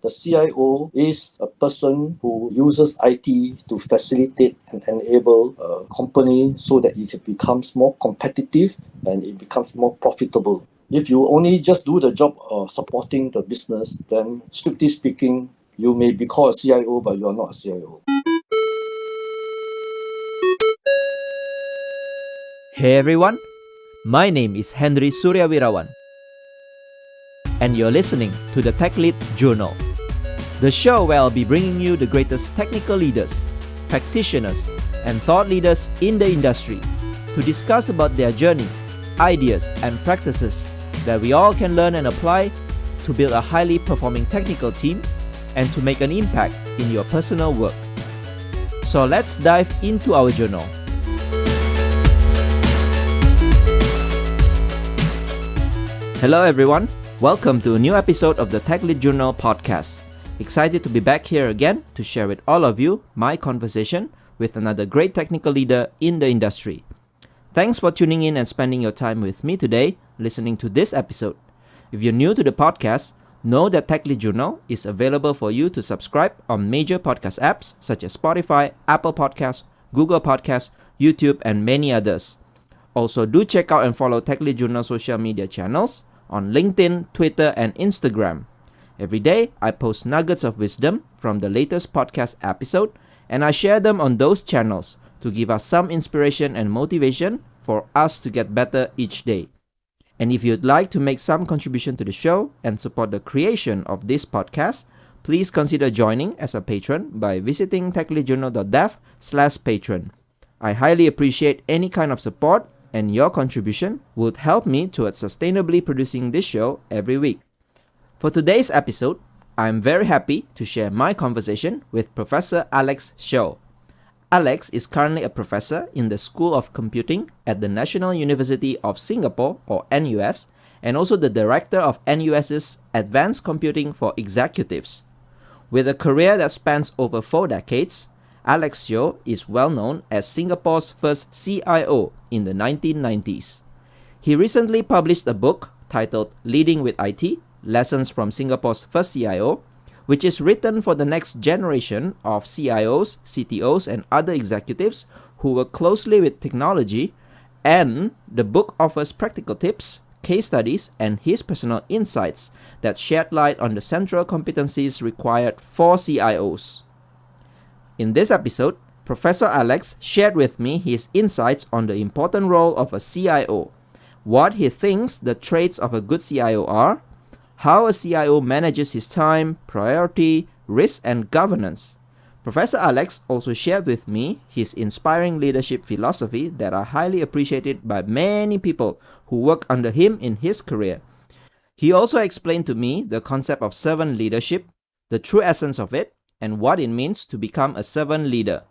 The CIO is a person who uses IT to facilitate and enable a company so that it becomes more competitive and it becomes more profitable. If you only just do the job of supporting the business, then strictly speaking, you may be called a CIO, but you are not a CIO. Hey everyone, my name is Henry Suryawirawan, and you're listening to the Tech Lead Journal, the show where I'll be bringing you the greatest technical leaders, practitioners, and thought leaders in the industry to discuss about their journey, ideas, and practices that we all can learn and apply to build a highly performing technical team and to make an impact in your personal work. So let's dive into our journal. Hello everyone, welcome to a new episode of the Tech Lead Journal podcast. Excited to be back here again to share with all of you my conversation with another great technical leader in the industry. Thanks for tuning in and spending your time with me today, listening to this episode. If you're new to the podcast, know that Tech Lead Journal is available for you to subscribe on major podcast apps such as Spotify, Apple Podcasts, Google Podcasts, YouTube, and many others. Also, do check out and follow Tech Lead Journal social media channels on LinkedIn, Twitter, and Instagram. Every day, I post nuggets of wisdom from the latest podcast episode, and I share them on those channels to give us some inspiration and motivation for us to get better each day. And if you'd like to make some contribution to the show and support the creation of this podcast, please consider joining as a patron by visiting techleadjournal.dev/patron. I highly appreciate any kind of support, and your contribution would help me towards sustainably producing this show every week. For today's episode, I'm very happy to share my conversation with Professor Alex Siow. Alex is currently a professor in the School of Computing at the National University of Singapore, or NUS, and also the director of NUS's Advanced Computing for Executives. With a career that spans over 4 decades, Alex Siow is well known as Singapore's first CIO in the 1990s. He recently published a book titled Leading with IT, Lessons from Singapore's First CIO, which is written for the next generation of CIOs, CTOs, and other executives who work closely with technology, and the book offers practical tips, case studies, and his personal insights that shed light on the central competencies required for CIOs. In this episode, Professor Alex shared with me his insights on the important role of a CIO, what he thinks the traits of a good CIO are, how a CIO manages his time, priority, risk, and governance. Professor Alex also shared with me his inspiring leadership philosophy that are highly appreciated by many people who work under him in his career. He also explained to me the concept of servant leadership, the true essence of it, and what it means to become a servant leader.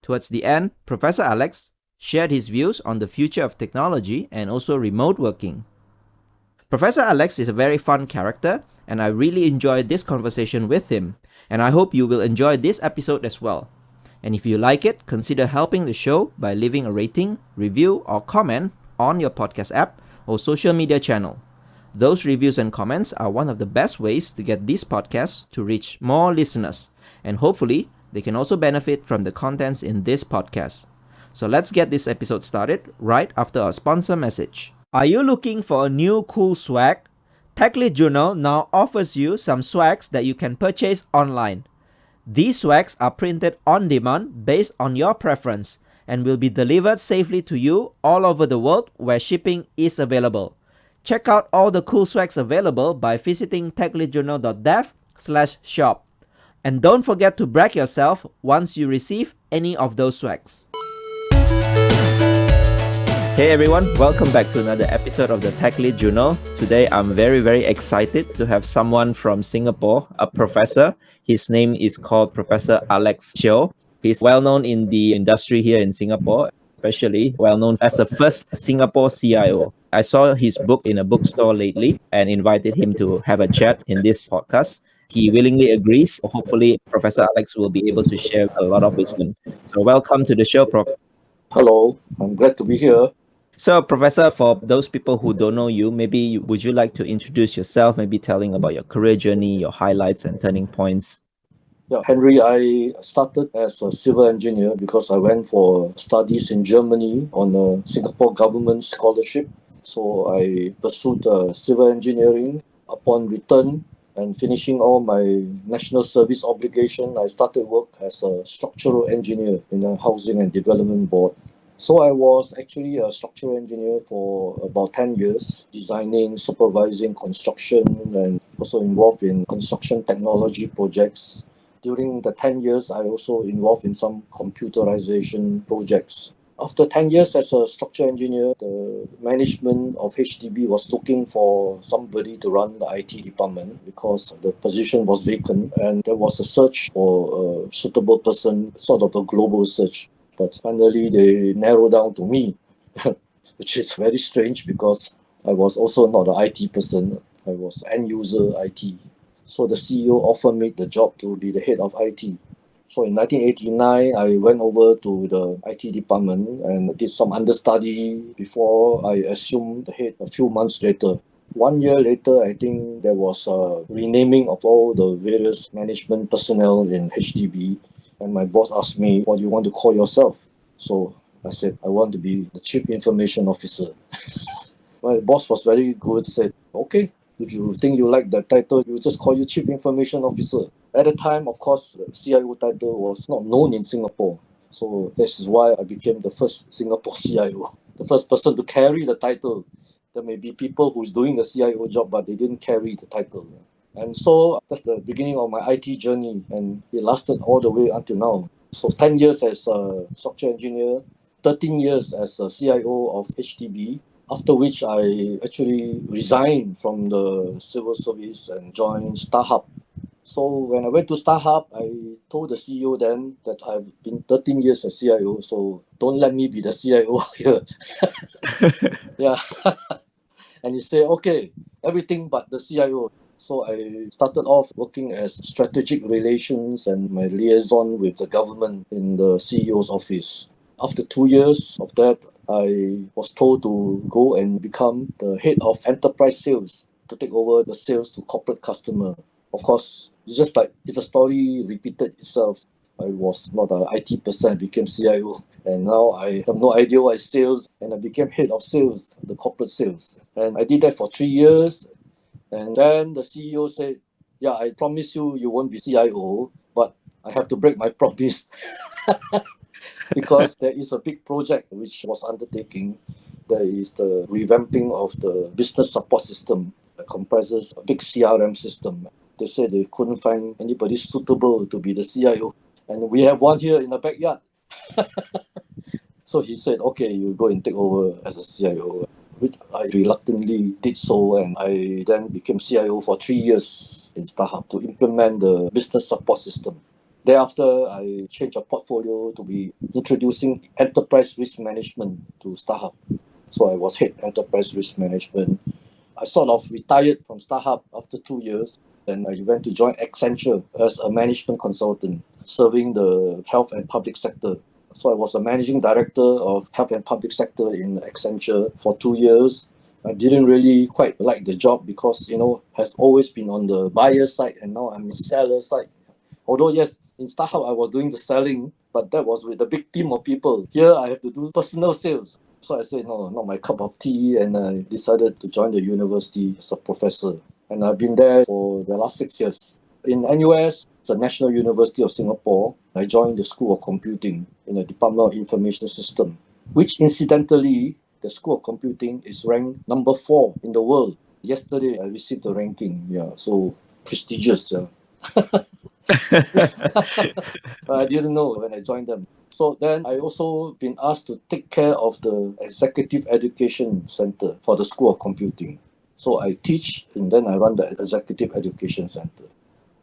Towards the end, Professor Alex shared his views on the future of technology and also remote working. Professor Alex is a very fun character, and I really enjoyed this conversation with him, and I hope you will enjoy this episode as well. And if you like it, consider helping the show by leaving a rating, review, or comment on your podcast app or social media channel. Those reviews and comments are one of the best ways to get this podcast to reach more listeners, and hopefully they can also benefit from the contents in this podcast. So let's get this episode started right after our sponsor message. Are you looking for a new cool swag? Tech Lead Journal now offers you some swags that you can purchase online. These swags are printed on demand based on your preference and will be delivered safely to you all over the world where shipping is available. Check out all the cool swags available by visiting techleadjournal.dev/shop. And don't forget to brag yourself once you receive any of those swags. Hey everyone, welcome back to another episode of the Tech Lead Journal. Today I'm very excited to have someone from Singapore, a professor. His name is called Professor Alex Siow. He's well known in the industry here in Singapore, especially well known as the first Singapore CIO. I saw his book in a bookstore lately and invited him to have a chat in this podcast. He willingly agrees. Hopefully, Professor Alex will be able to share a lot of wisdom. So welcome to the show, Prof. Hello, I'm glad to be here. So, Professor, for those people who don't know you, maybe would you like to introduce yourself, maybe telling about your career journey, your highlights and turning points? Yeah, Henry, I started as a civil engineer because I went for studies in Germany on a Singapore government scholarship. So I pursued civil engineering. Upon return and finishing all my national service obligation, I started work as a structural engineer in a housing and development board. So I was actually a structural engineer for about 10 years, designing, supervising construction, and also involved in construction technology projects. During the 10 years, I also involved in some computerization projects. After 10 years as a structural engineer, the management of HDB was looking for somebody to run the IT department because the position was vacant and there was a search for a suitable person, sort of a global search. But finally, they narrowed down to me, which is very strange because I was also not an IT person. I was end user IT. So the CEO offered me the job to be the head of IT. So in 1989, I went over to the IT department and did some understudy before I assumed the head a few months later. 1 year later, I think there was a renaming of all the various management personnel in HDB. And my boss asked me, what do you want to call yourself? So I said, I want to be the Chief Information Officer. My boss was very good, said, okay, if you think you like that title, you just call you Chief Information Officer. At the time, of course, the CIO title was not known in Singapore. So this is why I became the first Singapore CIO, the first person to carry the title. There may be people who's doing the CIO job, but they didn't carry the title. And so that's the beginning of my IT journey, and it lasted all the way until now. So 10 years as a software engineer, 13 years as a CIO of HDB, after which I actually resigned from the civil service and joined StarHub. So when I went to StarHub, I told the CEO then that I've been 13 years as CIO, so don't let me be the CIO here. Yeah. And he said, okay, everything but the CIO. So I started off working as strategic relations and my liaison with the government in the CEO's office. After 2 years of that, I was told to go and become the head of enterprise sales to take over the sales to corporate customer. Of course, it's just like it's a story repeated itself. I was not an IT person, I became CIO. And now I have no idea what is sales, and I became head of sales, the corporate sales. And I did that for 3 years. And then the CEO said, yeah, I promise you, you won't be CIO, but I have to break my promise because there is a big project which was undertaking. There is the revamping of the business support system that comprises a big CRM system. They said they couldn't find anybody suitable to be the CIO. And we have one here in the backyard. So he said, okay, you go and take over as a CIO, which I reluctantly did so. And I then became CIO for 3 years in StarHub to implement the business support system. Thereafter, I changed a portfolio to be introducing enterprise risk management to StarHub. So I was head enterprise risk management. I sort of retired from StarHub after 2 years, and I went to join Accenture as a management consultant, serving the health and public sector. So I was a managing director of health and public sector in Accenture for 2 years. I didn't really quite like the job because, have always been on the buyer side and now I'm seller side. Although, yes, in StarHub, I was doing the selling, but that was with a big team of people. Here, I have to do personal sales. So I said, no, not my cup of tea. And I decided to join the university as a professor. And I've been there for the last 6 years. In NUS, the National University of Singapore, I joined the School of Computing in the Department of Information System, which incidentally, the School of Computing is ranked number 4 in the world. Yesterday, I received the ranking. Yeah, so prestigious. Yeah. I didn't know when I joined them. So then I also been asked to take care of the Executive Education Center for the School of Computing. So I teach and then I run the Executive Education Center.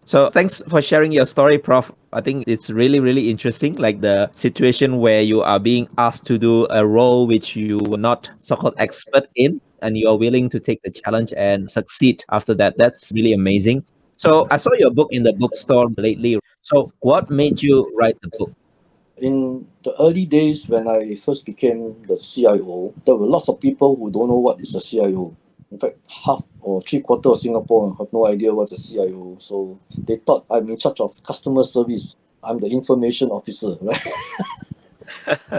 So thanks for sharing your story, Prof. I think it's really, really interesting. Like the situation where you are being asked to do a role which you were not so-called expert in, and you are willing to take the challenge and succeed after that. That's really amazing. So I saw your book in the bookstore lately. So what made you write the book? In the early days when I first became the CIO, there were lots of people who don't know what is a CIO. In fact, half or three-quarters of Singapore have no idea what's a CIO. So they thought I'm in charge of customer service. I'm the information officer, right?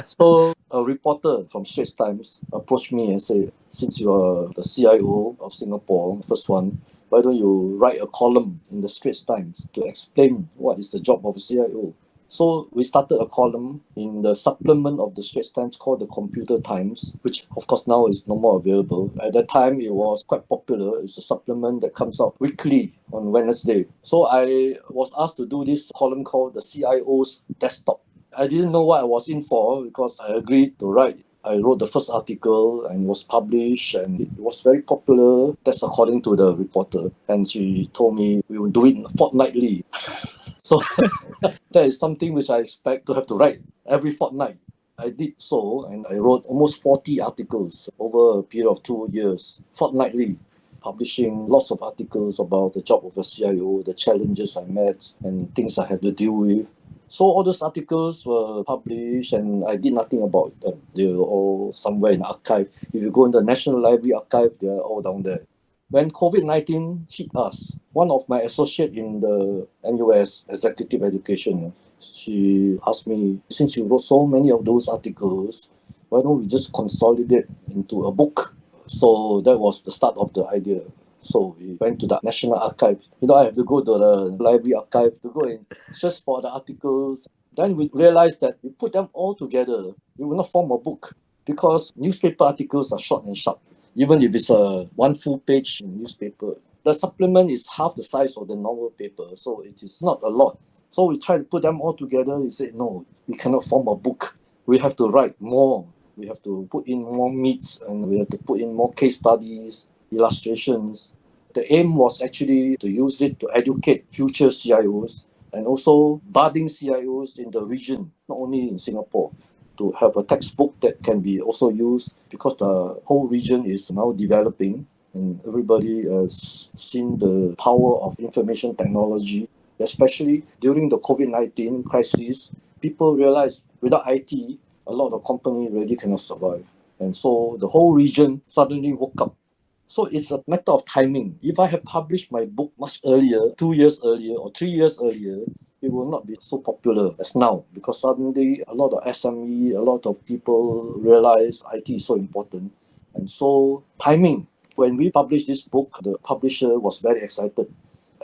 So a reporter from Straits Times approached me and said, since you are the CIO of Singapore, first one, why don't you write a column in the Straits Times to explain what is the job of a CIO? So we started a column in the supplement of the Straits Times called the Computer Times, which of course now is no more available. At that time, it was quite popular. It's a supplement that comes out weekly on Wednesday. So I was asked to do this column called the CIO's Desktop. I didn't know what I was in for because I agreed to write. I wrote the first article and was published, and it was very popular. That's according to the reporter. And she told me we will do it fortnightly. So that is something which I expect to have to write every fortnight. I did so, and I wrote almost 40 articles over a period of 2 years, fortnightly, publishing lots of articles about the job of a CIO, the challenges I met, and things I had to deal with. So all those articles were published, and I did nothing about them. They were all somewhere in the archive. If you go in the National Library archive, they are all down there. When COVID-19 hit us, one of my associates in the NUS Executive Education, she asked me, since you wrote so many of those articles, why don't we just consolidate into a book? So that was the start of the idea. So we went to the National Archive. I have to go to the library archive to go and search for the articles. Then we realized that we put them all together, it will not form a book because newspaper articles are short and sharp. Even if it's a one full page newspaper, the supplement is half the size of the normal paper, so it is not a lot. So we tried to put them all together. We said, no, we cannot form a book. We have to write more. We have to put in more meats, and we have to put in more case studies, illustrations. The aim was actually to use it to educate future CIOs and also budding CIOs in the region, not only in Singapore, to have a textbook that can be also used because the whole region is now developing and everybody has seen the power of information technology, especially during the COVID-19 crisis. People realized without IT, a lot of companies really cannot survive. And so the whole region suddenly woke up. So it's a matter of timing. If I had published my book much earlier, 2 years earlier or 3 years earlier, it will not be so popular as now because suddenly a lot of SME, a lot of people realize IT is so important. And so timing. When we published this book, the publisher was very excited.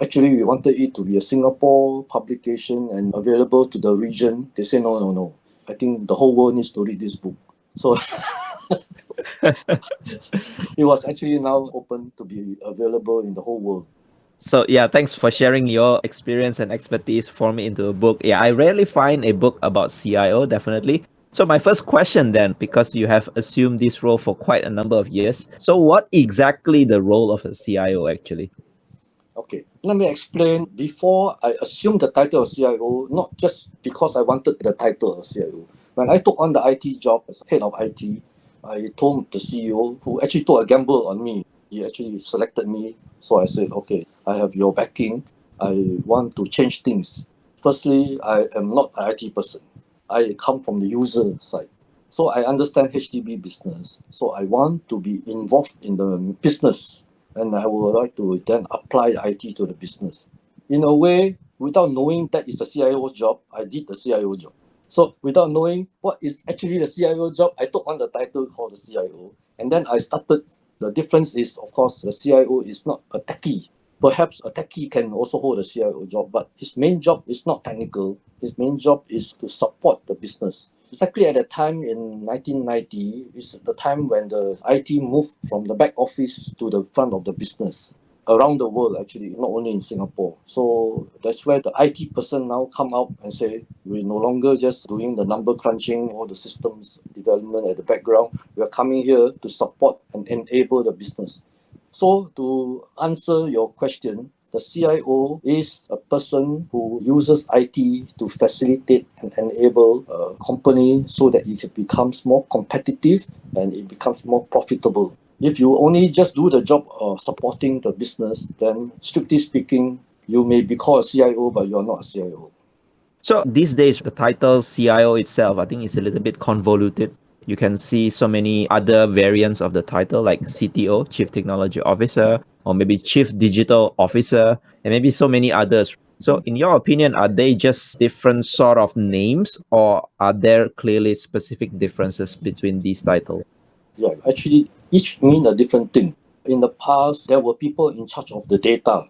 Actually, we wanted it to be a Singapore publication and available to the region. They say, no, no, no. I think the whole world needs to read this book. So it was actually now open to be available in the whole world. So yeah, thanks for sharing your experience and expertise for me into a book. Yeah, I rarely find a book about CIO, definitely. So my first question then, because you have assumed this role for quite a number of years, so what exactly the role of a CIO actually? Okay, let me explain. Before I assumed the title of CIO, not just because I wanted the title of CIO. When I took on the IT job as head of IT, I told the CEO, who actually took a gamble on me. He actually selected me. So I said, okay, I have your backing. I want to change things. Firstly, I am not an IT person. I come from the user side. So I understand HDB business. So I want to be involved in the business, and I would like to then apply IT to the business. In a way, without knowing that is a CIO job, I did the CIO job. So without knowing what is actually the CIO job, I took on the title called the CIO. And then I started. The difference is, of course, the CIO is not a techie. Perhaps a techie can also hold a CIO job, but his main job is not technical. His main job is to support the business. Exactly at that time in 1990 is the time when the IT moved from the back office to the front of the business around the world, actually, not only in Singapore. So that's where the IT person now come out and say, we're no longer just doing the number crunching or the systems development at the background. We are coming here to support and enable the business. So to answer your question, the CIO is a person who uses IT to facilitate and enable a company so that it becomes more competitive and it becomes more profitable. If you only just do the job of supporting the business, then strictly speaking, you may be called a CIO, but you're not a CIO. So these days, the title CIO itself, I think, is a little bit convoluted. You can see so many other variants of the title, like CTO, Chief Technology Officer, or maybe Chief Digital Officer, and maybe so many others. So, in your opinion, are they just different sort of names, or are there clearly specific differences between these titles? Yeah, actually, each mean a different thing. In the past, there were people in charge of the data.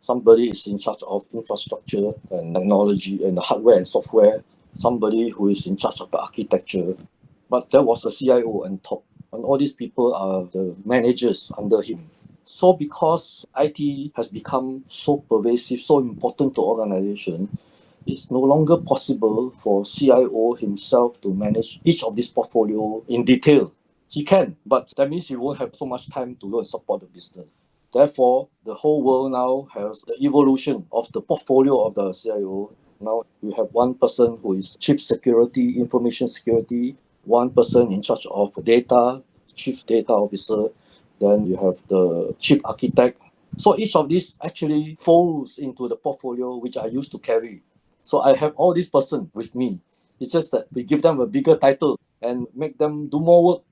Somebody is in charge of infrastructure and technology and the hardware and software. Somebody who is in charge of the architecture. But there was a CIO on top. And all these people are the managers under him. So because IT has become so pervasive, so important to organization, it's no longer possible for CIO himself to manage each of this portfolio in detail. He can, but that means he won't have so much time to go and support the business. Therefore, the whole world now has the evolution of the portfolio of the CIO. Now you have one person who is chief security, information security, one person in charge of data, chief data officer, then you have the chief architect. So each of these actually folds into the portfolio which I used to carry. So I have all these person with me. It's just that we give them a bigger title and make them do more work.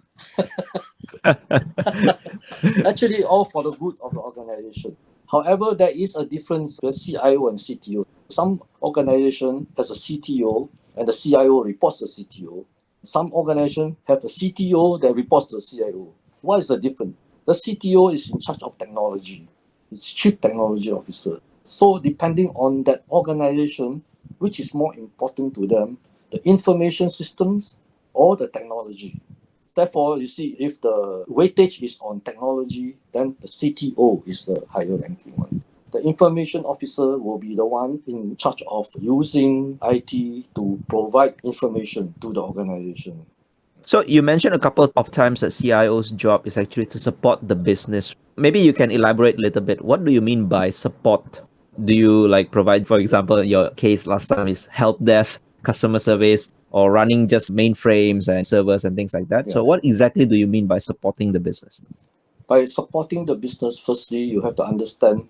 Actually, all for the good of the organization. However, there is a difference with CIO and CTO. Some organization has a CTO and the CIO reports to CTO. Some organization have a CTO that reports to the CIO. What is the difference? The CTO is in charge of technology. It's Chief Technology Officer. So depending on that organization, which is more important to them, the information systems or the technology. Therefore, you see, if the weightage is on technology, then the CTO is the higher ranking one. The information officer will be the one in charge of using IT to provide information to the organization. So you mentioned a couple of times that CIO's job is actually to support the business. Maybe you can elaborate a little bit. What do you mean by support? Do you like provide, for example, your case last time is help desk, customer service, or running just mainframes and servers and things like that? Yeah. So what exactly do you mean by supporting the business? By supporting the business, firstly, you have to understand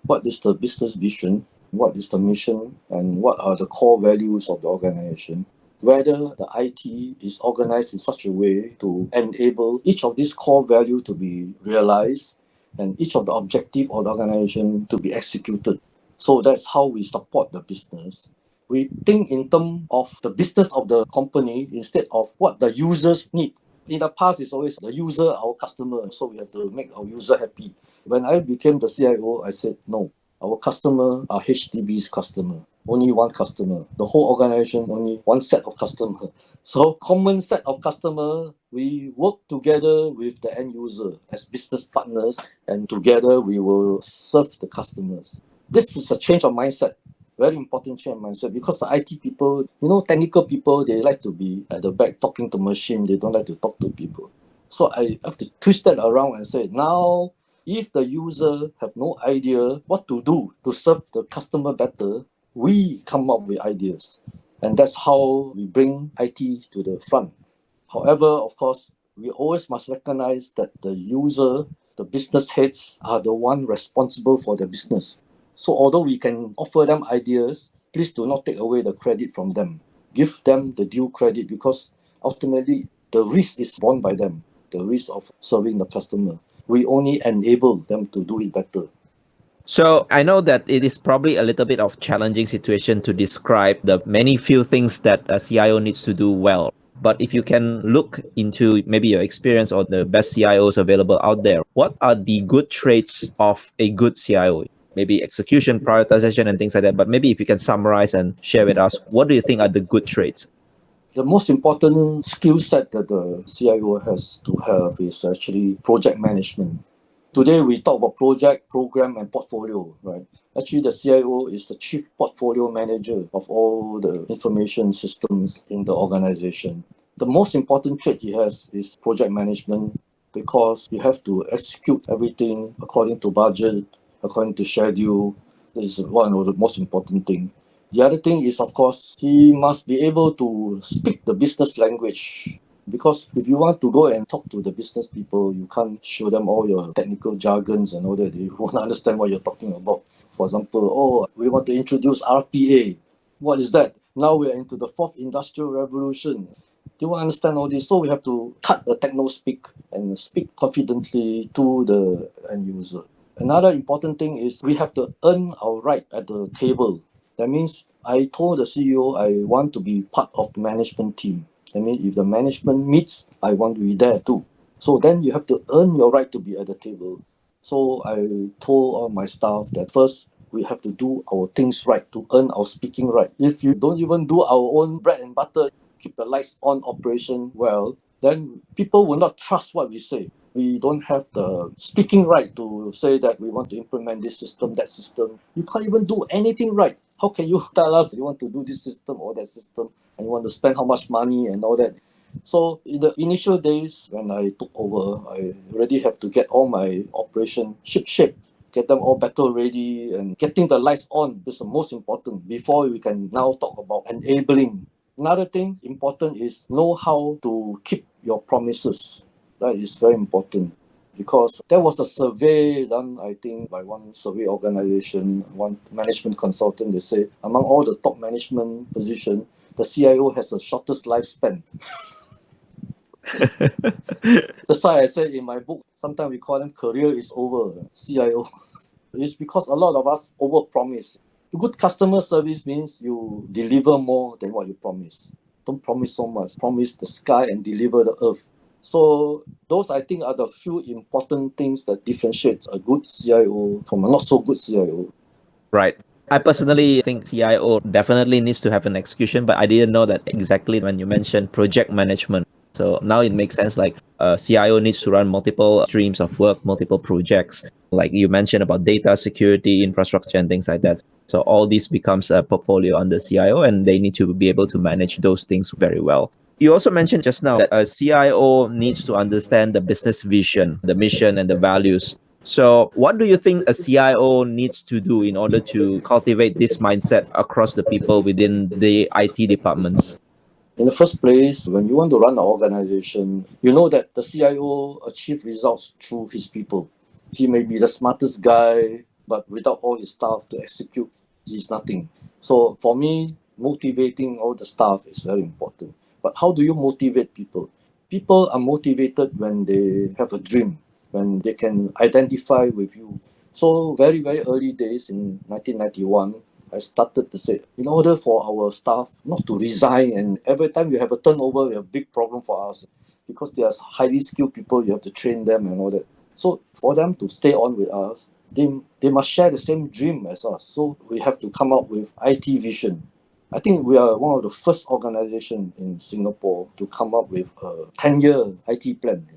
what is the business vision, what is the mission, and what are the core values of the organization. Whether the IT is organized in such a way to enable each of these core values to be realized and each of the objective of the organization to be executed. So that's how we support the business. We think in terms of the business of the company instead of what the users need. In the past, it's always the user, our customer, so we have to make our user happy. When I became the CIO, I said, no, our customer are HDB's customer. Only one customer. The whole organization, only one set of customer. So common set of customer, we work together with the end user as business partners, and together we will serve the customers. This is a change of mindset. Very important change of mindset because the IT people, technical people, they like to be at the back talking to machine. They don't like to talk to people. So I have to twist that around and say, now, if the user have no idea what to do to serve the customer better, we come up with ideas. And that's how we bring IT to the front. However, of course, we always must recognize that the user, the business heads, are the one responsible for the business. So although we can offer them ideas, please do not take away the credit from them. Give them the due credit because ultimately the risk is borne by them, the risk of serving the customer. We only enable them to do it better. So I know that it is probably a little bit of challenging situation to describe the many few things that a CIO needs to do well. But if you can look into maybe your experience or the best CIOs available out there, what are the good traits of a good CIO? Maybe execution, prioritization, and things like that. But maybe if you can summarize and share with us, what do you think are the good traits? The most important skill set that the CIO has to have is actually project management. Today we talk about project, program, and portfolio, right? Actually, the CIO is the chief portfolio manager of all the information systems in the organization. The most important trait he has is project management because you have to execute everything according to budget, according to schedule. This is one of the most important things. The other thing is, of course, he must be able to speak the business language. Because if you want to go and talk to the business people, you can't show them all your technical jargons and all that. They won't understand what you're talking about. For example, we want to introduce RPA. What is that? Now we are into the fourth industrial revolution. They won't understand all this, so we have to cut the techno speak and speak confidently to the end user. Another important thing is we have to earn our right at the table. That means I told the CEO I want to be part of the management team. I mean, if the management meets, I want to be there too. So then you have to earn your right to be at the table. So I told all my staff that first we have to do our things right to earn our speaking right. If you don't even do our own bread and butter, keep the lights on operation well, then people will not trust what we say. We don't have the speaking right to say that we want to implement this system, that system. You can't even do anything right. How can you tell us you want to do this system or that system and you want to spend how much money and all that? So in the initial days when I took over, I already have to get all my operation ship shape, get them all battle ready, and getting the lights on is the most important before we can now talk about enabling. Another thing important is know how to keep your promises. That is very important because there was a survey done, I think, by one survey organization, one management consultant. They say among all the top management position, the CIO has the shortest lifespan. That's why I said in my book, sometimes we call them career is over, CIO. It's because a lot of us overpromise. Good customer service means you deliver more than what you promise. Don't promise so much. Promise the sky and deliver the earth. So those I think are the few important things that differentiate a good CIO from a not so good CIO. Right. I personally think CIO definitely needs to have an execution, but I didn't know that exactly when you mentioned project management. So now it makes sense like CIO needs to run multiple streams of work, multiple projects, like you mentioned about data security, infrastructure, and things like that. So all this becomes a portfolio under CIO, and they need to be able to manage those things very well. You also mentioned just now that a CIO needs to understand the business vision, the mission, and the values. So, what do you think a CIO needs to do in order to cultivate this mindset across the people within the IT departments? In the first place, when you want to run an organization, you know that the CIO achieve results through his people. He may be the smartest guy, but without all his staff to execute, he's nothing. So for me, motivating all the staff is very important. But how do you motivate people? People are motivated when they have a dream, when they can identify with you. So very, very early days in 1991, I started to say, in order for our staff not to resign, and every time you have a turnover, we have a big problem for us because they are highly skilled people, you have to train them and all that. So for them to stay on with us, they must share the same dream as us. So we have to come up with IT vision. I think we are one of the first organization in Singapore to come up with a 10-year IT plan.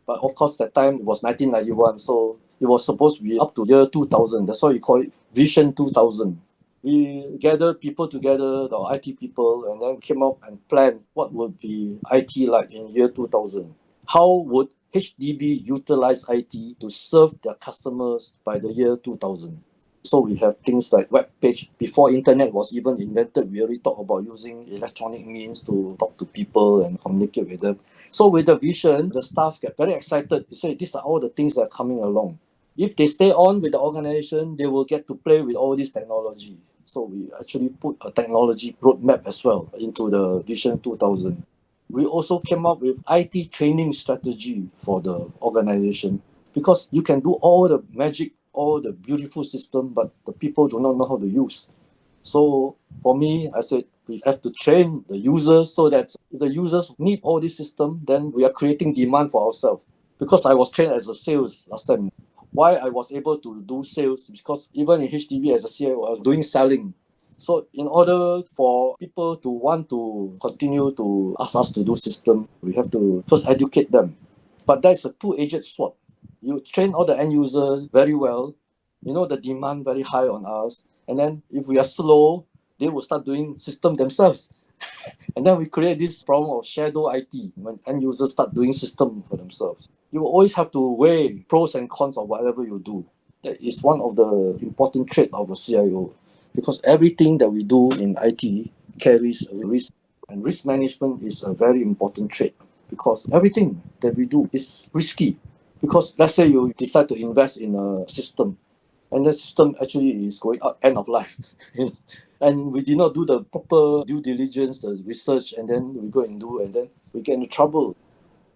But of course, that time it was 1991, so it was supposed to be up to year 2000. That's why we call it Vision 2000. We gathered people together, the IT people, and then came up and planned what would be IT like in year 2000. How would HDB utilize IT to serve their customers by the year 2000? So we have things like web page. Before internet was even invented, we already talk about using electronic means to talk to people and communicate with them. So with the vision, the staff get very excited. They say these are all the things that are coming along. If they stay on with the organization, they will get to play with all this technology. So we actually put a technology roadmap as well into the Vision 2000. We also came up with IT training strategy for the organization because you can do all the magic, all the beautiful system, but the people do not know how to use. So for me, I said we have to train the users so that if the users need all this system, then we are creating demand for ourselves. Because I was trained as a sales last time. Why I was able to do sales because even in HDB as a CIO, I was doing selling. So in order for people to want to continue to ask us to do system, we have to first educate them. But that's a two-edged sword. You train all the end users very well, you know the demand very high on us, and then if we are slow, they will start doing system themselves. And then we create this problem of shadow IT when end users start doing system for themselves. You always have to weigh pros and cons of whatever you do. That is one of the important traits of a CIO because everything that we do in IT carries a risk, and risk management is a very important trait because everything that we do is risky. Because let's say you decide to invest in a system and the system actually is going out end of life. And we did not do the proper due diligence, the research, and then we go and do, and then we get into trouble.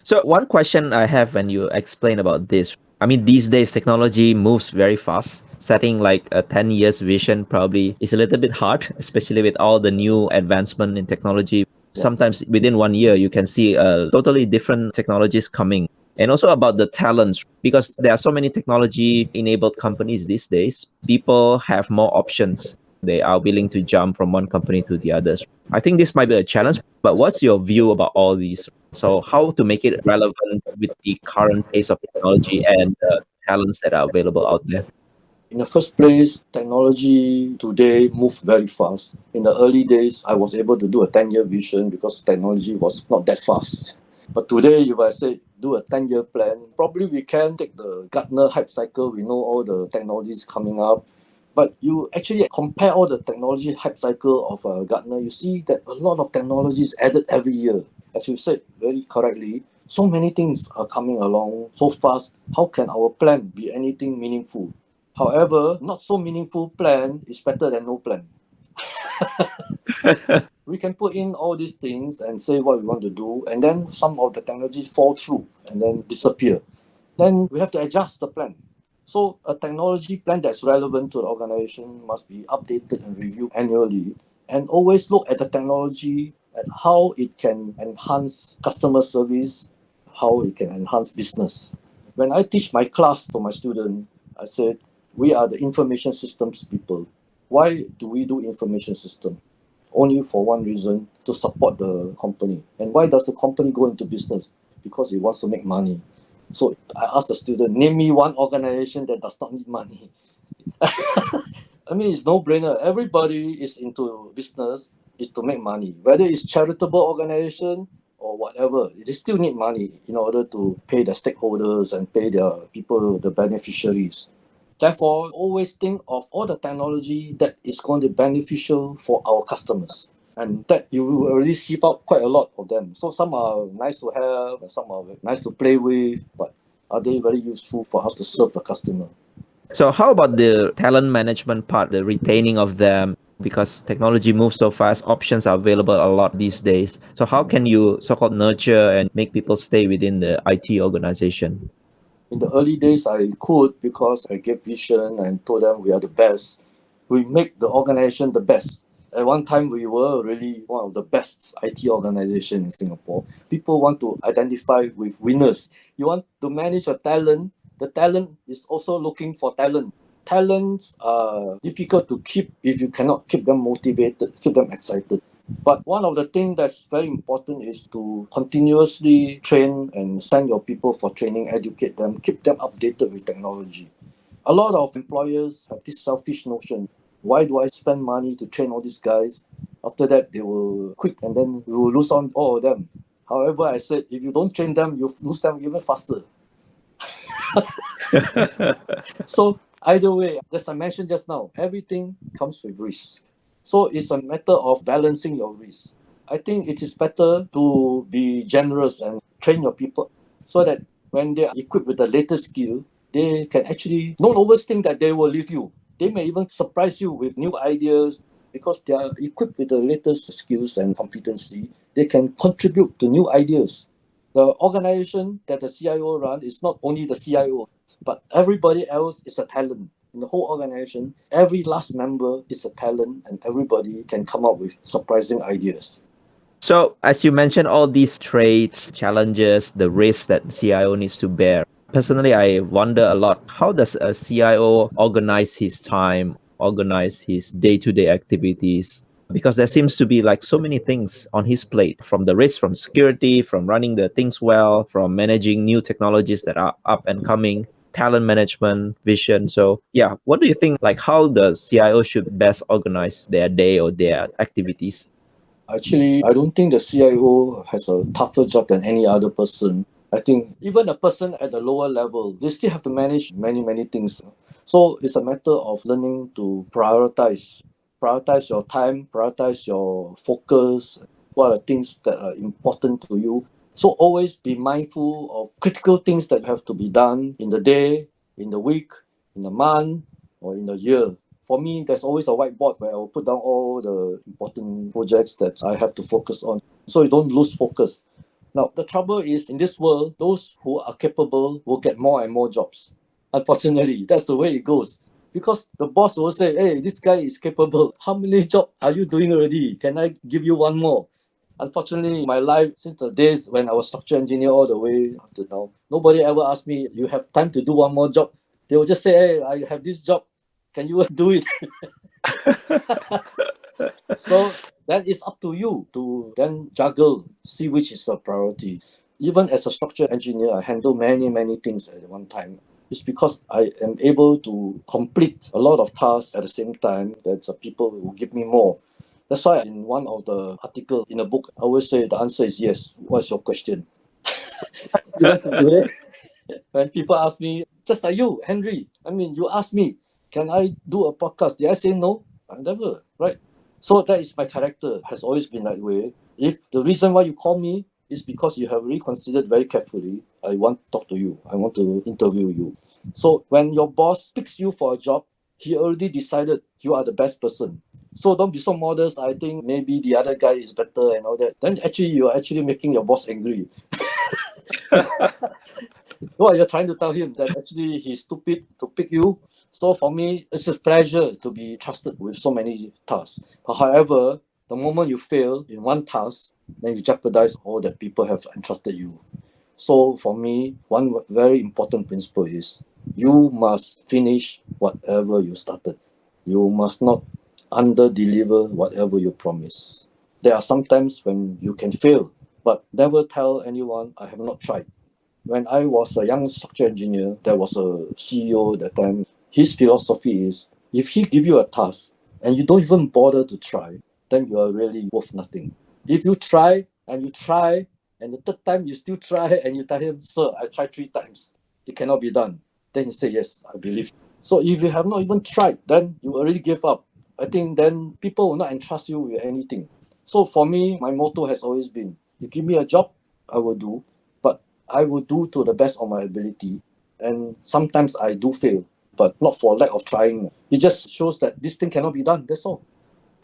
So one question I have when you explain about this, I mean, these days technology moves very fast. Setting like a 10 years vision probably is a little bit hard, especially with all the new advancement in technology. Yeah. Sometimes within 1 year, you can see totally different technologies coming. And also about the talents, because there are so many technology enabled companies these days, people have more options. They are willing to jump from one company to the others. I think this might be a challenge, but what's your view about all these? So how to make it relevant with the current pace of technology and the talents that are available out there? In the first place, technology today moves very fast. In the early days, I was able to do a 10-year vision because technology was not that fast. But today, if I say do a 10-year plan, probably we can take the Gartner hype cycle. We know all the technologies coming up. But you actually compare all the technology hype cycle of Gartner, you see that a lot of technology is added every year. As you said very correctly, so many things are coming along so fast. How can our plan be anything meaningful? However, not so meaningful plan is better than no plan. We can put in all these things and say what we want to do, and then some of the technology fall through and then disappear. Then we have to adjust the plan. So a technology plan that's relevant to the organization must be updated and reviewed annually, and always look at the technology, at how it can enhance customer service, how it can enhance business. When I teach my class to my student, I said, we are the information systems people. Why do we do information system? Only for one reason, to support the company. And why does the company go into business? Because it wants to make money. So I asked the student, name me one organization that does not need money. I mean, it's no-brainer. Everybody is into business is to make money. Whether it's charitable organization or whatever, they still need money in order to pay their stakeholders and pay their people, the beneficiaries. Therefore, always think of all the technology that is going to be beneficial for our customers. And that you will already seep out quite a lot of them. So some are nice to have, and some are nice to play with, but are they very useful for us to serve the customer? So how about the talent management part, the retaining of them? Because technology moves so fast, options are available a lot these days. So how can you so-called nurture and make people stay within the IT organization? In the early days, I could because I gave vision and told them we are the best. We make the organization the best. At one time, we were really one of the best IT organization in Singapore. People want to identify with winners. You want to manage a talent. The talent is also looking for talent. Talents are difficult to keep if you cannot keep them motivated, keep them excited. But one of the things that's very important is to continuously train and send your people for training, educate them, keep them updated with technology. A lot of employers have this selfish notion. Why do I spend money to train all these guys? After that, they will quit and then we will lose on all of them. However, I said, if you don't train them, you lose them even faster. So either way, as I mentioned just now, everything comes with risk. So it's a matter of balancing your risk. I think it is better to be generous and train your people so that when they are equipped with the latest skill, they can actually don't always think that they will leave you. They may even surprise you with new ideas because they are equipped with the latest skills and competency. They can contribute to new ideas. The organization that the CIO run is not only the CIO, but everybody else is a talent. In the whole organization, every last member is a talent and everybody can come up with surprising ideas. So, as you mentioned, all these traits, challenges, the risks that CIO needs to bear. Personally, I wonder a lot, how does a CIO organize his time, organize his day-to-day activities? Because there seems to be like so many things on his plate, from the risk, from security, from running the things well, from managing new technologies that are up and coming, talent management, vision. So, yeah, what do you think, like how the CIO should best organize their day or their activities? Actually, I don't think the CIO has a tougher job than any other person. I think even a person at the lower level, they still have to manage many, many things. So it's a matter of learning to prioritize. Prioritize your time, prioritize your focus, what are things that are important to you. So always be mindful of critical things that have to be done in the day, in the week, in the month, or in the year. For me, there's always a whiteboard where I will put down all the important projects that I have to focus on, so you don't lose focus. Now, the trouble is, in this world, those who are capable will get more and more jobs. Unfortunately, that's the way it goes. Because the boss will say, hey, this guy is capable. How many jobs are you doing already? Can I give you one more? Unfortunately, my life, since the days when I was structural engineer all the way up to now, nobody ever asked me, you have time to do one more job? They will just say, hey, I have this job. Can you do it? So then it's up to you to then juggle, see which is a priority. Even as a structural engineer, I handle many, many things at one time. It's because I am able to complete a lot of tasks at the same time that people will give me more. That's why in one of the article in the book, I always say the answer is yes. What's your question? Even today, when people ask me, just like you, Henry, I mean, you asked me, can I do a podcast? Did I say no? I never, right? So that is my character, has always been that way. If the reason why you call me is because you have really considered very carefully, I want to talk to you, I want to interview you. So when your boss picks you for a job, he already decided you are the best person. So don't be so modest. I think maybe the other guy is better and all that. Then actually you're actually making your boss angry. What you're trying to tell him that actually he's stupid to pick you. So for me, it's a pleasure to be trusted with so many tasks. But however, the moment you fail in one task, then you jeopardize all that people have entrusted you. So for me, one very important principle is you must finish whatever you started. You must not under deliver whatever you promise. There are some times when you can fail, but never tell anyone I have not tried. When I was a young structural engineer, there was a CEO that time. His philosophy is if he give you a task and you don't even bother to try, then you are really worth nothing. If you try and the third time you still try and you tell him, sir, I tried 3 times, it cannot be done. Then he say, yes, I believe. So if you have not even tried, then you already gave up. I think then people will not entrust you with anything. So for me, my motto has always been, you give me a job, I will do, but I will do to the best of my ability. And sometimes I do fail, but not for lack of trying. It just shows that this thing cannot be done. That's all.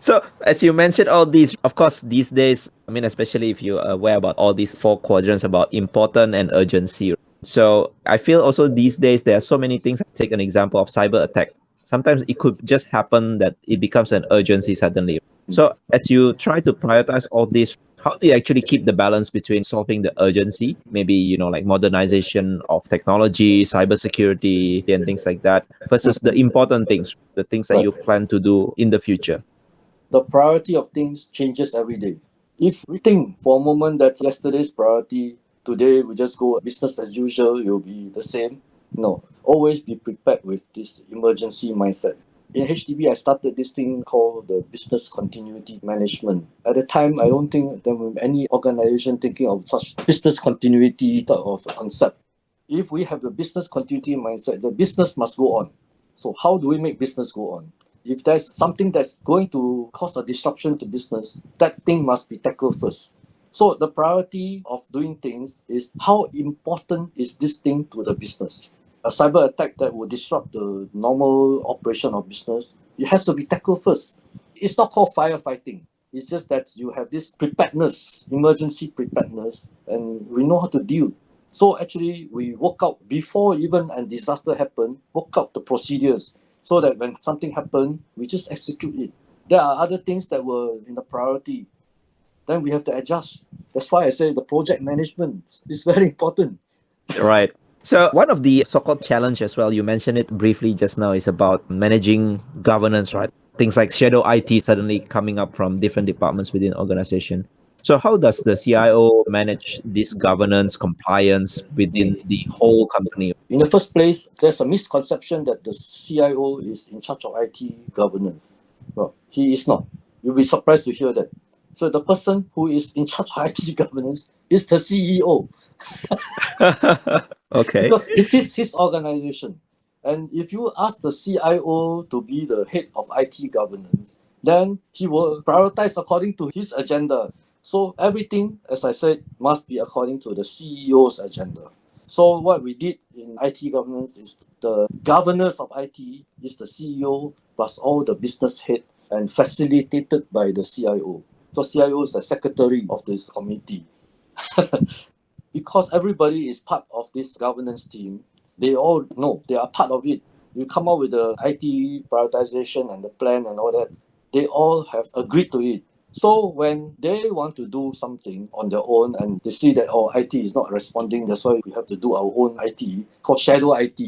So, as you mentioned, all these, of course, these days, I mean, especially if you're aware about all these four quadrants about important and urgency. So, I feel also these days there are so many things. Take an example of cyber attack. Sometimes it could just happen that it becomes an urgency suddenly. So, as you try to prioritize all these, how do you actually keep the balance between solving the urgency, maybe, like modernization of technology, cybersecurity, and things like that, versus the important things, the things that Right. you plan to do in the future? The priority of things changes every day. If we think for a moment that yesterday's priority, today we just go business as usual, it will be the same. No, always be prepared with this emergency mindset. In HDB, I started this thing called the business continuity management. At the time, I don't think there was any organization thinking of such business continuity type of concept. If we have the business continuity mindset, the business must go on. So how do we make business go on? If there's something that's going to cause a disruption to business, that thing must be tackled first. So the priority of doing things is how important is this thing to the business? A cyber attack that will disrupt the normal operation of business, it has to be tackled first. It's not called firefighting. It's just that you have this preparedness, emergency preparedness, and we know how to deal. So actually, we work out before even a disaster happen, work out the procedures so that when something happen, we just execute it. There are other things that were in the priority. Then we have to adjust. That's why I say the project management is very important. Right. So one of the so-called challenge as well, you mentioned it briefly just now, is about managing governance, right? Things like shadow IT suddenly coming up from different departments within organization. So how does the CIO manage this governance compliance within the whole company? In the first place, there's a misconception that the CIO is in charge of IT governance. Well, he is not. You'll be surprised to hear that. So the person who is in charge of IT governance is the CEO Okay. because it is his organization. And if you ask the CIO to be the head of IT governance, then he will prioritize according to his agenda. So everything, as I said, must be according to the CEO's agenda. So what we did in IT governance is the governors of IT is the CEO, plus all the business head and facilitated by the CIO. So CIO is the secretary of this committee. Because everybody is part of this governance team, they all know they are part of it. You come up with the IT prioritization and the plan and all that, they all have agreed to it. So when they want to do something on their own and they see that, oh, IT is not responding, that's why we have to do our own IT, called shadow IT,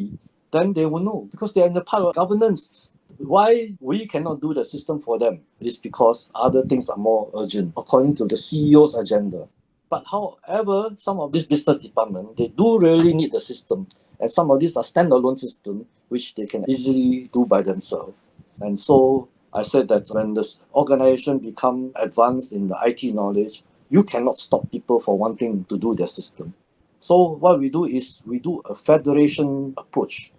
then they will know because they are in the part of governance. Why we cannot do the system for them is because other things are more urgent according to the CEO's agenda. But however, some of these business department, they do really need the system. And some of these are standalone systems which they can easily do by themselves. And so I said that when this organization become advanced in the IT knowledge, you cannot stop people for wanting to do their system. So what we do is we do a federation approach.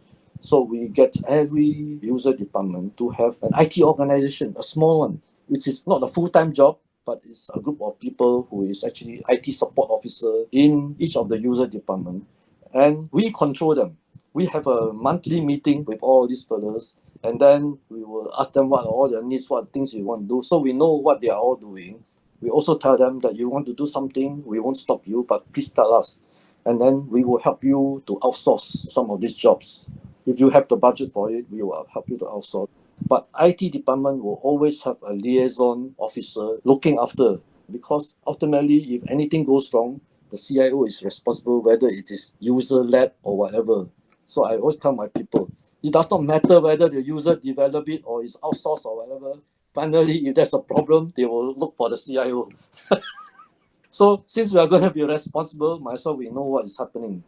So we get every user department to have an IT organization, a small one, which is not a full-time job, but it's a group of people who is actually IT support officer in each of the user department. And we control them. We have a monthly meeting with all these fellows, and then we will ask them what are all their needs, what things you want to do. So we know what they are all doing. We also tell them that you want to do something, we won't stop you, but please tell us. And then we will help you to outsource some of these jobs. If you have the budget for it, we will help you to outsource. But IT department will always have a liaison officer looking after, because ultimately, if anything goes wrong, the CIO is responsible, whether it is user-led or whatever. So I always tell my people, it does not matter whether the user develop it or is outsourced or whatever. Finally, if there's a problem, they will look for the CIO. So since we are going to be responsible, might as well we know what is happening.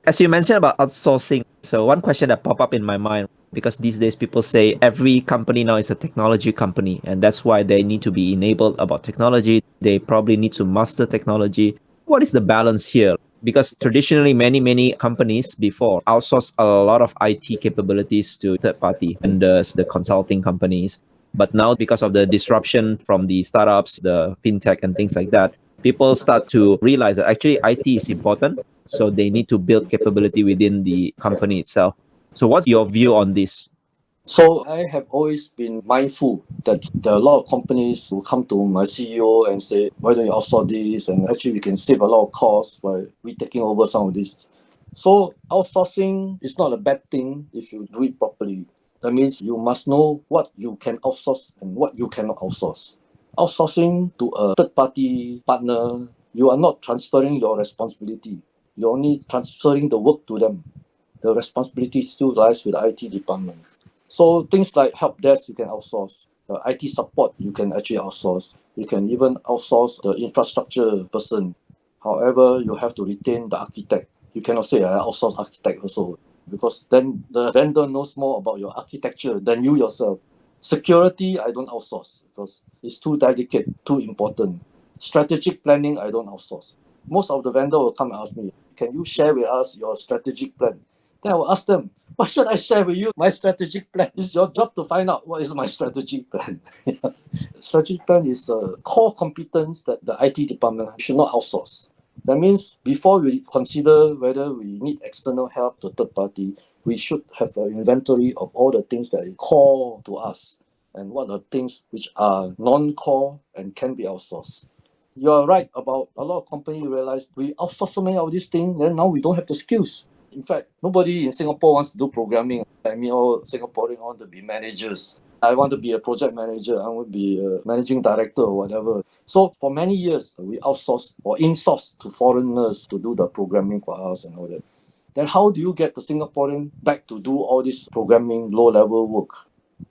As you mentioned about outsourcing, so one question that popped up in my mind, because these days people say every company now is a technology company, and that's why they need to be enabled about technology. They probably need to master technology. What is the balance here? Because traditionally, many companies before outsource a lot of IT capabilities to third party vendors, the consulting companies. But now, because of the disruption from the startups, the fintech, and things like that, people start to realize that actually IT is important. So they need to build capability within the company itself. So what's your view on this? So I have always been mindful that there are a lot of companies who come to my CEO and say, why don't you outsource this? And actually we can save a lot of costs by we taking over some of this. So outsourcing is not a bad thing if you do it properly. That means you must know what you can outsource and what you cannot outsource. Outsourcing to a third party partner, you are not transferring your responsibility. You're only transferring the work to them. The responsibility still lies with the IT department. So things like help desk you can outsource. IT support you can actually outsource. You can even outsource the infrastructure person. However, you have to retain the architect. You cannot say I outsource architect also, because then the vendor knows more about your architecture than you yourself. Security I don't outsource because it's too delicate, too important. Strategic planning I don't outsource. Most of the vendor will come and ask me, can you share with us your strategic plan? Then I will ask them, why should I share with you my strategic plan? It's your job to find out what is my strategic plan. Strategic plan is a core competence that the IT department should not outsource. That means before we consider whether we need external help to third party, we should have an inventory of all the things that are core to us and what are things which are non-core and can be outsourced. You're right about a lot of companies realize we outsource so many of these things, then now we don't have the skills. In fact, nobody in Singapore wants to do programming. I mean, all Singaporeans want to be managers. I want to be a project manager. I want to be a managing director or whatever. So for many years, we outsourced or insourced to foreigners to do the programming for us and all that. Then how do you get the Singaporean back to do all this programming low-level work?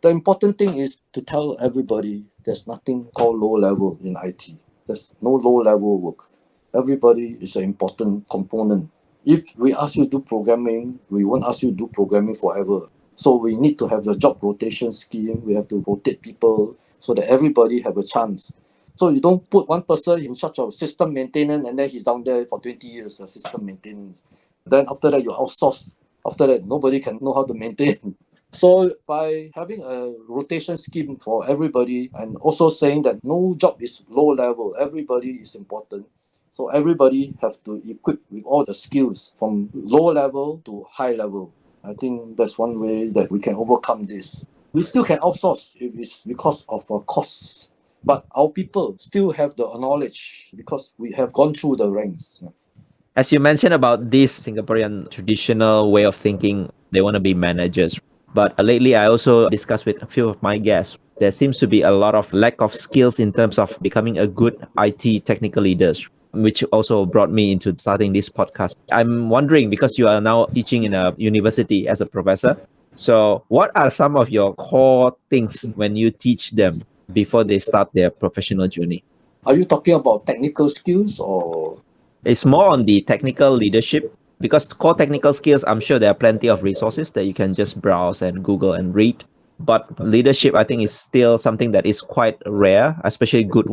The important thing is to tell everybody there's nothing called low level in IT. There's no low level work. Everybody is an important component. If we ask you to do programming, we won't ask you to do programming forever. So we need to have the job rotation scheme. We have to rotate people so that everybody have a chance. So you don't put one person in charge of system maintenance and then he's down there for 20 years of system maintenance. Then after that you outsource. After that nobody can know how to maintain. So by having a rotation scheme for everybody and also saying that no job is low level, everybody is important. So everybody has to equip with all the skills from low level to high level. I think that's one way that we can overcome this. We still can outsource if it's because of costs, but our people still have the knowledge because we have gone through the ranks. As you mentioned about this Singaporean traditional way of thinking, they want to be managers. But lately, I also discussed with a few of my guests. There seems to be a lot of lack of skills in terms of becoming a good IT technical leaders, which also brought me into starting this podcast. I'm wondering, because you are now teaching in a university as a professor, so what are some of your core things when you teach them before they start their professional journey? Are you talking about technical skills or? It's more on the technical leadership, because core technical skills, I'm sure there are plenty of resources that you can just browse and Google and read. But leadership, I think, is still something that is quite rare, especially good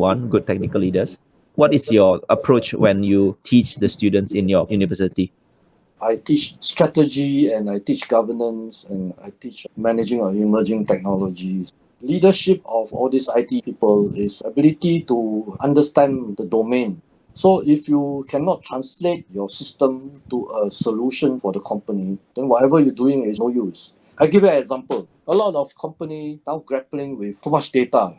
technical leaders. What is your approach when you teach the students in your university? I teach strategy and I teach governance and I teach managing of emerging technologies. Leadership of all these IT people is ability to understand the domain. So if you cannot translate your system to a solution for the company, then whatever you're doing is no use. I give you an example. A lot of company now grappling with too much data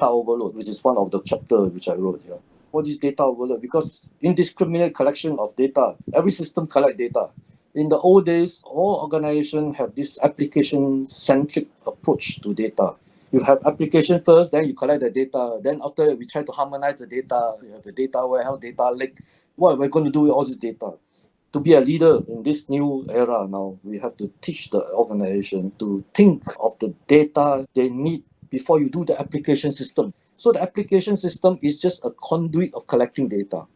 overload, which is one of the chapter which I wrote here. All this data overload because indiscriminate collection of data. Every system collect data. In the old days, all organizations have this application-centric approach to data. You have application first, then you collect the data. Then after we try to harmonize the data, you have the data warehouse, data lake. What are we going to do with all this data? To be a leader in this new era now, we have to teach the organization to think of the data they need before you do the application system. So the application system is just a conduit of collecting data.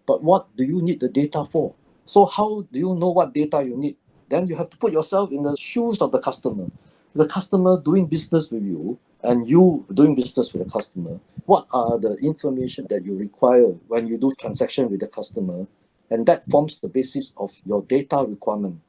But what do you need the data for? So how do you know what data you need? Then you have to put yourself in the shoes of the customer. The customer doing business with you and you doing business with the customer. What are the information that you require when you do transaction with the customer? And that forms the basis of your data requirement.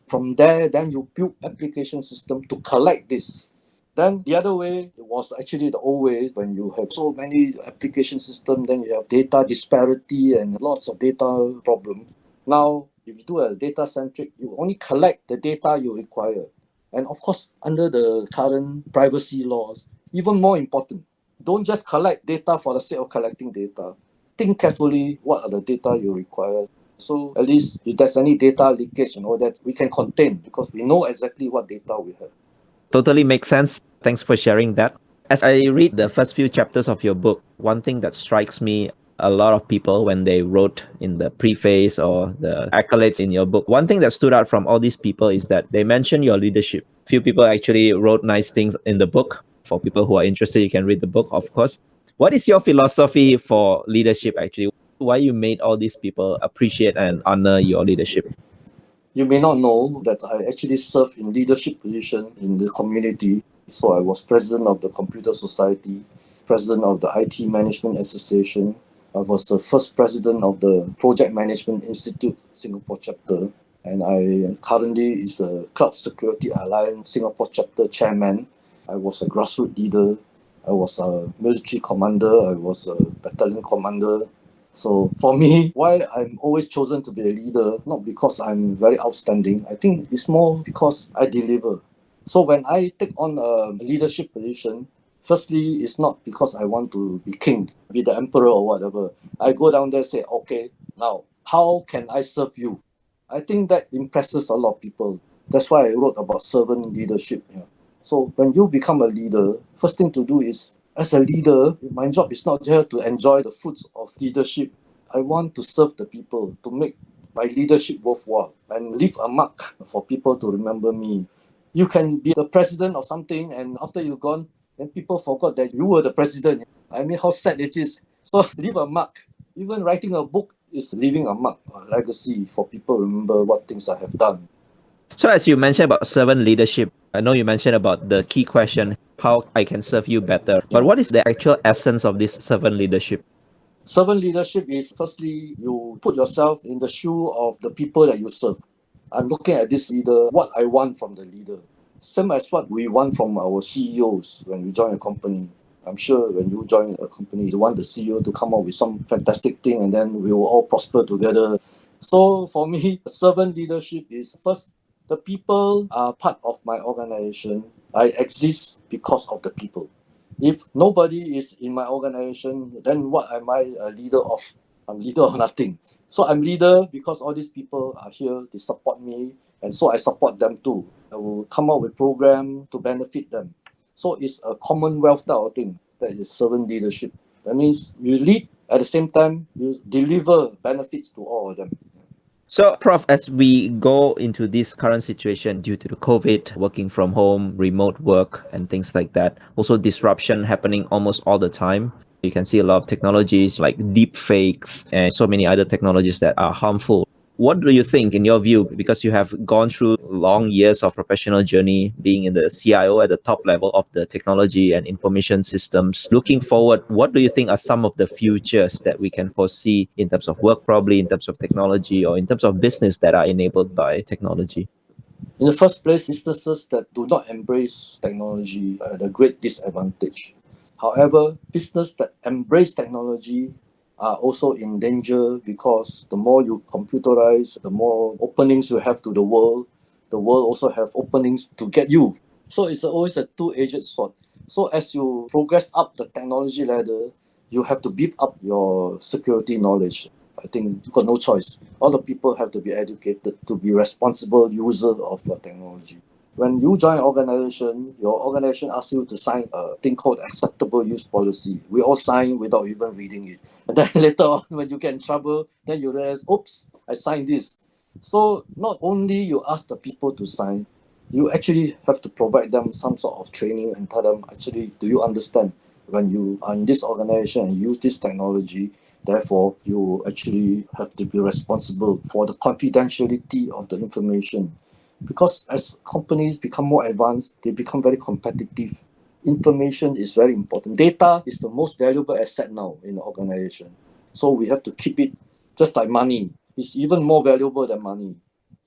From there, then you build application system to collect this. Then the other way was actually the old way when you have so many application system, then you have data disparity and lots of data problem. Now, if you do a data centric, you only collect the data you require. And of course, under the current privacy laws, even more important, don't just collect data for the sake of collecting data. Think carefully what are the data you require. So at least if there's any data leakage and all that, we can contain because we know exactly what data we have. Totally makes sense. Thanks for sharing that. As I read the first few chapters of your book, one thing that strikes me, a lot of people, when they wrote in the preface or the accolades in your book, one thing that stood out from all these people is that they mention your leadership. Few people actually wrote nice things in the book. For people who are interested, you can read the book, of course. What is your philosophy for leadership, actually? Why you made all these people appreciate and honor your leadership? You may not know that I actually served in leadership position in the community. So I was president of the Computer Society, president of the IT Management Association. I was the first president of the Project Management Institute Singapore chapter, and I currently is a Cloud Security Alliance Singapore chapter chairman. I was a grassroots leader. I was a military commander. I was a battalion commander. So for me, why I'm always chosen to be a leader, not because I'm very outstanding. I think it's more because I deliver. So when I take on a leadership position, firstly, it's not because I want to be king, be the emperor or whatever. I go down there and say, okay, now, how can I serve you? I think that impresses a lot of people. That's why I wrote about servant leadership. Yeah. So when you become a leader, first thing to do is, as a leader, my job is not just to enjoy the fruits of leadership. I want to serve the people, to make my leadership worthwhile and leave a mark for people to remember me. You can be the president of something, and after you're gone, then people forgot that you were the president. I mean, how sad it is. So leave a mark. Even writing a book is leaving a mark, a legacy for people to remember what things I have done. So, as you mentioned about servant leadership, I know you mentioned about the key question, how I can serve you better. But Yeah. what is the actual essence of this servant leadership? Servant leadership is firstly, you put yourself in the shoe of the people that you serve. I'm looking at this leader, what I want from the leader. Same as what we want from our CEOs when we join a company. I'm sure when you join a company, you want the CEO to come up with some fantastic thing and then we will all prosper together. So for me, servant leadership is first, the people are part of my organization I exist because of the people. If nobody is in my organization, then what am I a leader of? I'm leader of nothing. So I'm leader because all these people are here, they support me, and so I support them too. I will come up with program to benefit them. So it's a commonwealth type of thing. That is servant leadership. That means you lead, at the same time you deliver benefits to all of them. So, Prof, as we go into this current situation due to the COVID, working from home, remote work, and things like that, also disruption happening almost all the time. You can see a lot of technologies like deep fakes and so many other technologies that are harmful. What do you think, in your view, because you have gone through long years of professional journey being in the CIO at the top level of the technology and information systems? Looking forward, what do you think are some of the futures that we can foresee in terms of work, probably in terms of technology or in terms of business that are enabled by technology? In the first place, businesses that do not embrace technology are at a great disadvantage. However, business that embrace technology are also in danger because the more you computerize, the more openings you have to the world also have openings to get you. So it's always a two-edged sword. So as you progress up the technology ladder, you have to beef up your security knowledge. I think you've got no choice. All the people have to be educated to be responsible user of technology. When you join an organization, your organization asks you to sign a thing called acceptable use policy. We all sign without even reading it. And then later on, when you get in trouble, then you realize, oops, I signed this. So not only you ask the people to sign, you actually have to provide them some sort of training and tell them, actually, do you understand when you are in this organization and use this technology, therefore you actually have to be responsible for the confidentiality of the information. Because as companies become more advanced, they become very competitive. Information is very important. Data is the most valuable asset now in the organization. So we have to keep it just like money. It's even more valuable than money.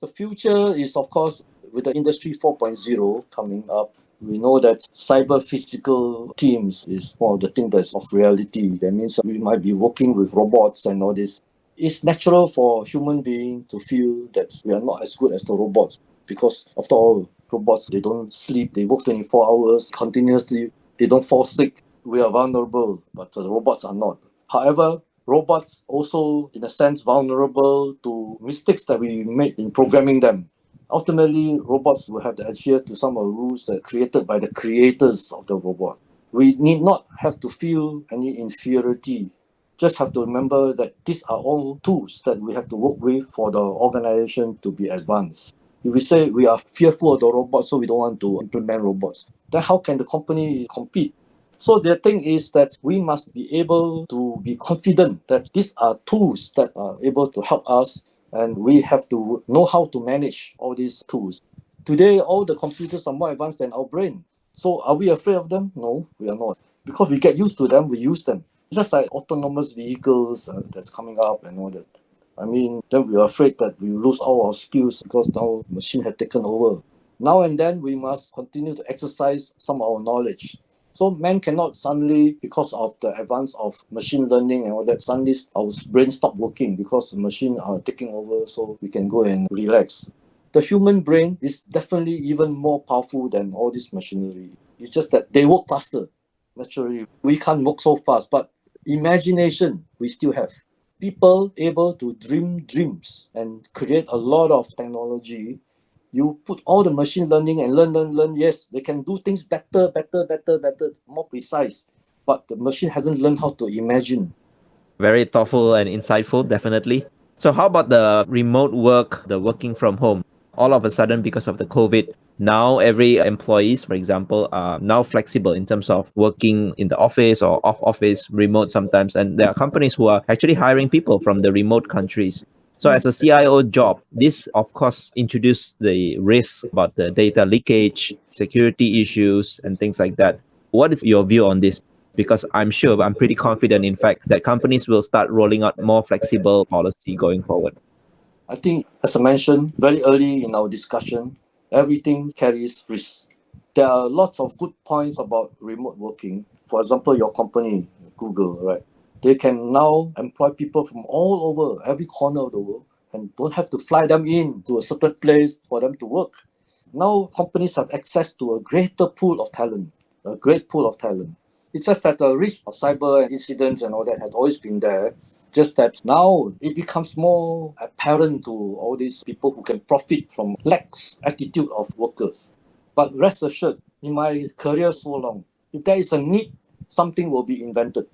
The future is, of course, with the Industry 4.0 coming up, we know that cyber physical teams is one of the things that's of reality. That means we might be working with robots and all this. It's natural for human beings to feel that we are not as good as the robots because, after all, robots, they don't sleep, they work 24 hours continuously, they don't fall sick. We are vulnerable, but the robots are not. However, robots also, in a sense, vulnerable to mistakes that we make in programming them. Ultimately, robots will have to adhere to some of the rules that are created by the creators of the robot. We need not have to feel any inferiority. Just have to remember that these are all tools that we have to work with for the organization to be advanced. If we say we are fearful of the robots, so we don't want to implement robots, then how can the company compete? So the thing is that we must be able to be confident that these are tools that are able to help us, and we have to know how to manage all these tools. Today, all the computers are more advanced than our brain. So are we afraid of them? No, we are not. Because we get used to them, we use them. It's just like autonomous vehicles that's coming up and all that. I mean, then we are afraid that we lose all our skills because now machine have taken over. Now and then we must continue to exercise some of our knowledge. So man cannot suddenly, because of the advance of machine learning and all that, suddenly our brain stop working because the machine are taking over, so we can go and relax. The human brain is definitely even more powerful than all this machinery. It's just that they work faster. Naturally, we can't work so fast, but imagination we still have. People able to dream dreams and create a lot of technology. You put all the machine learning and learn. Yes, they can do things better, more precise. But the machine hasn't learned how to imagine. Very thoughtful and insightful, definitely. So, how about the remote work, the working from home? All of a sudden, because of the COVID, now every employees, for example, are now flexible in terms of working in the office or off office, remote sometimes. And there are companies who are actually hiring people from the remote countries. So, as a CIO job, this of course introduced the risk about the data leakage, security issues, and things like that. What is your view on this? Because I'm sure, I'm pretty confident, in fact, that companies will start rolling out more flexible policy going forward. I think, as I mentioned very early in our discussion, everything carries risk. There are lots of good points about remote working. For example, your company, Google, right? They can now employ people from all over, every corner of the world, and don't have to fly them in to a certain place for them to work. Now companies have access to a greater pool of talent, a great pool of talent. It's just that the risk of cyber incidents and all that had always been there. Just that now it becomes more apparent to all these people who can profit from lax attitude of workers. But rest assured, in my career so long, if there is a need, something will be invented.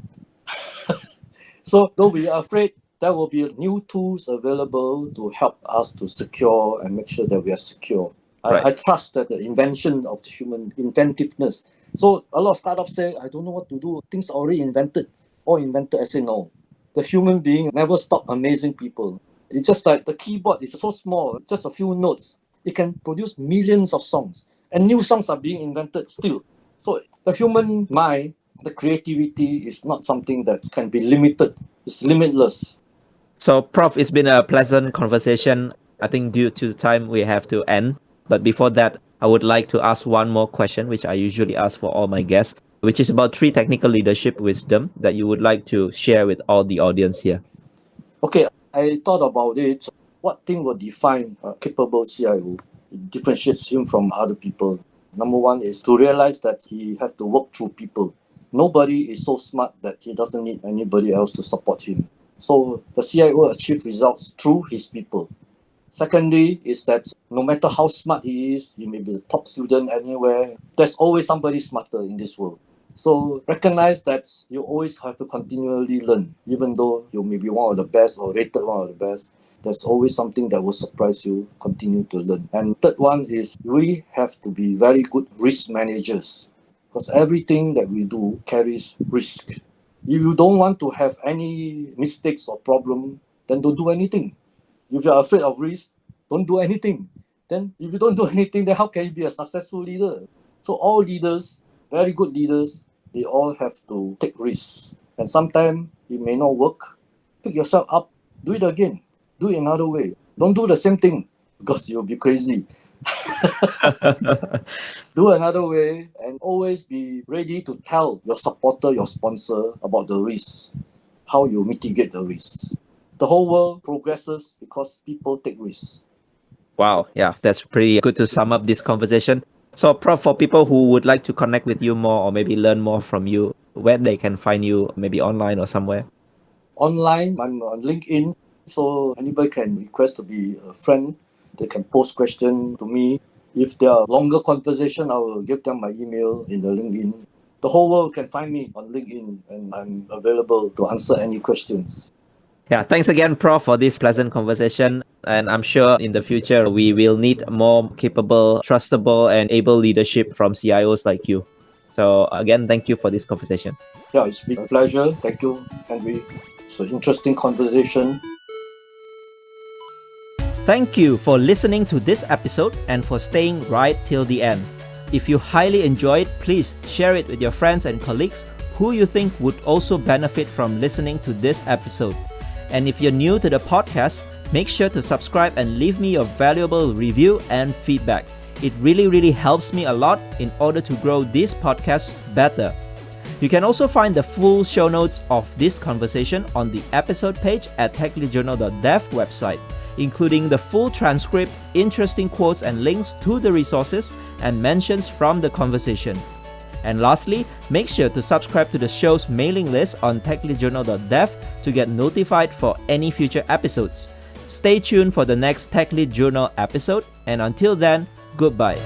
So don't be afraid. There will be new tools available to help us to secure and make sure that we are secure. Right. I trust that the invention of the human inventiveness. So a lot of startups say, I don't know what to do. Things are already invented. All invented. I say no. The human being never stop amazing people. It's just like the keyboard is so small, just a few notes. It can produce millions of songs. And new songs are being invented still. So the human mind, the creativity is not something that can be limited. It's limitless. So, Prof, it's been a pleasant conversation. I think due to time, we have to end. But before that, I would like to ask one more question, which I usually ask for all my guests, which is about 3 technical leadership wisdom that you would like to share with all the audience here. Okay, I thought about it. What thing will define a capable CIO? It differentiates him from other people. Number one is to realize that he has to work through people. Nobody is so smart that he doesn't need anybody else to support him. So the CIO achieves results through his people. Secondly, is that no matter how smart he is, he may be the top student anywhere, there's always somebody smarter in this world. So recognize that you always have to continually learn, even though you may be one of the best or rated one of the best. There's always something that will surprise you. Continue to learn. And third one is we have to be very good risk managers, because everything that we do carries risk. If you don't want to have any mistakes or problem, then don't do anything. If you're afraid of risk, don't do anything. Then if you don't do anything, then how can you be a successful leader? So all leaders, very good leaders, they all have to take risks. And sometimes it may not work. Pick yourself up, do it again, do it another way. Don't do the same thing because you'll be crazy. Do another way and always be ready to tell your supporter, your sponsor about the risks, how you mitigate the risks. The whole world progresses because people take risks. Wow, yeah, that's pretty good to sum up this conversation. So, Prof, for people who would like to connect with you more or maybe learn more from you, where they can find you, maybe online or somewhere? Online, I'm on LinkedIn, so anybody can request to be a friend. They can post questions to me. If there are longer conversation, I will give them my email in the LinkedIn. The whole world can find me on LinkedIn, and I'm available to answer any questions. Yeah, thanks again, Prof, for this pleasant conversation. And I'm sure in the future, we will need more capable, trustable, and able leadership from CIOs like you. So, again, thank you for this conversation. Yeah, it's been a pleasure. Thank you, Henry. It's an interesting conversation. Thank you for listening to this episode and for staying right till the end. If you highly enjoyed, please share it with your friends and colleagues who you think would also benefit from listening to this episode. And if you're new to the podcast, make sure to subscribe and leave me your valuable review and feedback. It really helps me a lot in order to grow this podcast better. You can also find the full show notes of this conversation on the episode page at techleadjournal.dev website, including the full transcript, interesting quotes and links to the resources and mentions from the conversation. And lastly, make sure to subscribe to the show's mailing list on techleadjournal.dev to get notified for any future episodes. Stay tuned for the next Tech Lead Journal episode, and until then, goodbye.